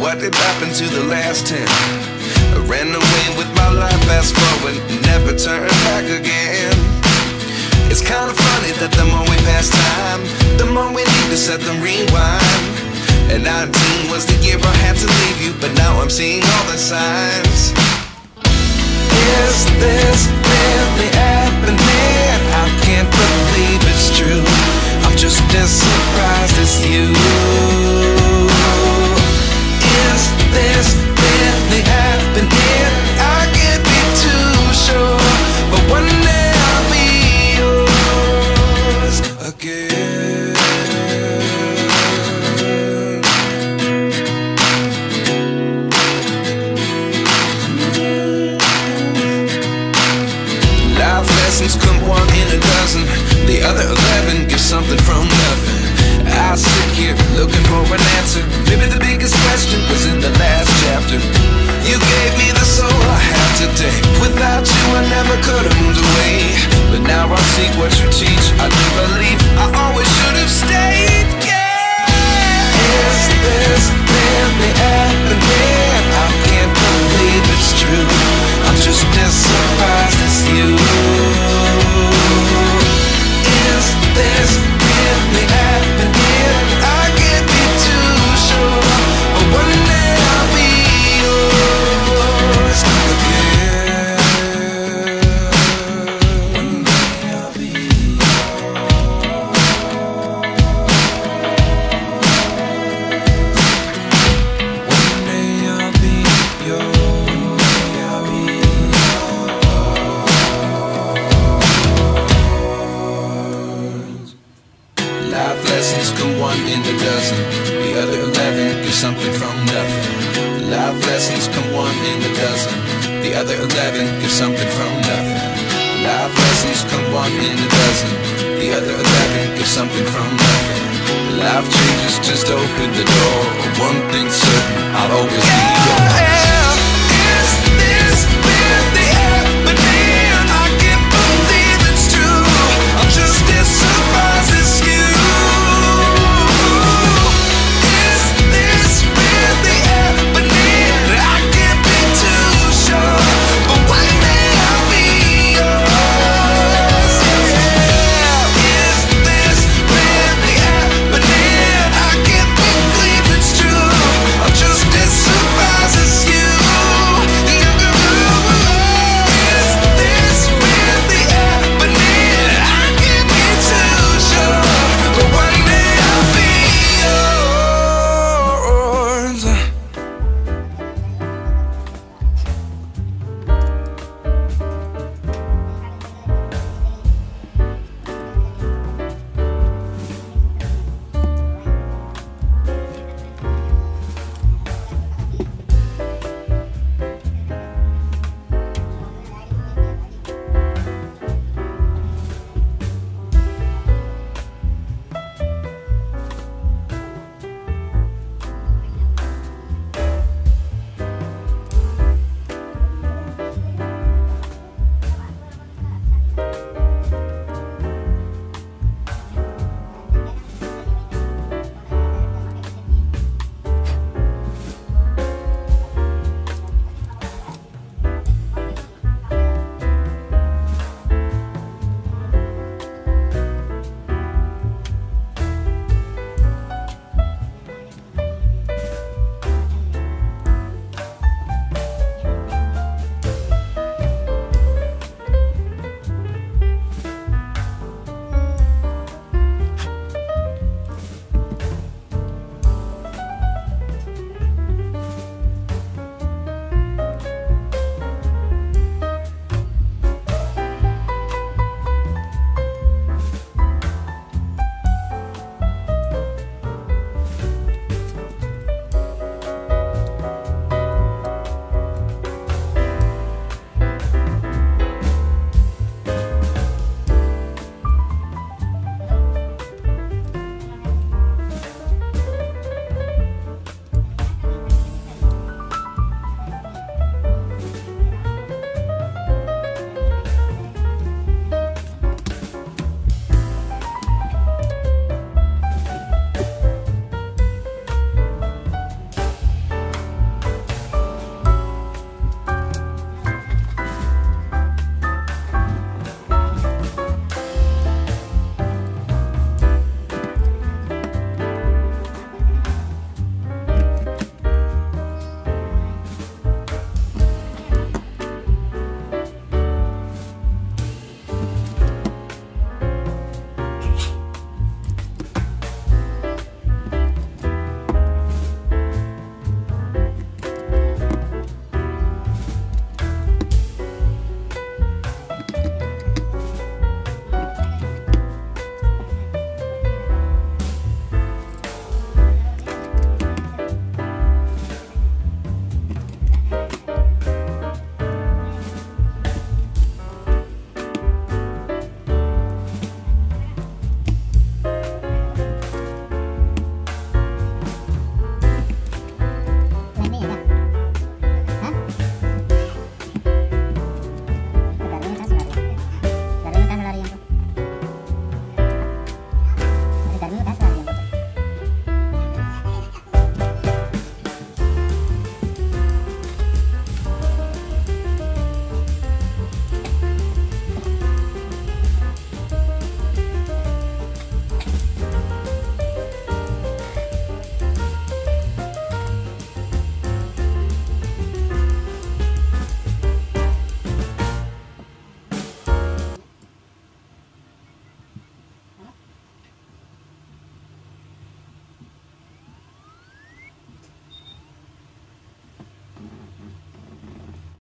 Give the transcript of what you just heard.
what did happen to the last 10? I ran away with my life, fast forward, never turn back again. It's kind of funny that the more we pass time, the more we need to set them rewind. And 19 was the year I had to leave you, but now I'm seeing all the signs. Is this really happening? I can't believe it's true. I'm just as surprised as you. Is this really happening? I can't be too sure, but one day I'll be yours again. Life lessons come one in a dozen, the other 11 give something from nothing. I sit here looking for an answer. Maybe the biggest question was in the last chapter. You gave me the soul I have today. Without you I never could have moved away. But now I see what you teach. I do believe I always should have stayed. Yeah. Is this really happening? I can't believe it's true. I'm just as surprised as you. Is this really happening? I can't be too sure, but one day I'll be yours again. One day I'll be yours. One day I'll be yours. I'll be yours. Life lessons come one in a dozen, the other 11 give something from nothing. Life lessons come one in a dozen, the other 11 give something from nothing. Life lessons come one in a dozen, the other 11 give something from nothing. Life changes just open the door, one thing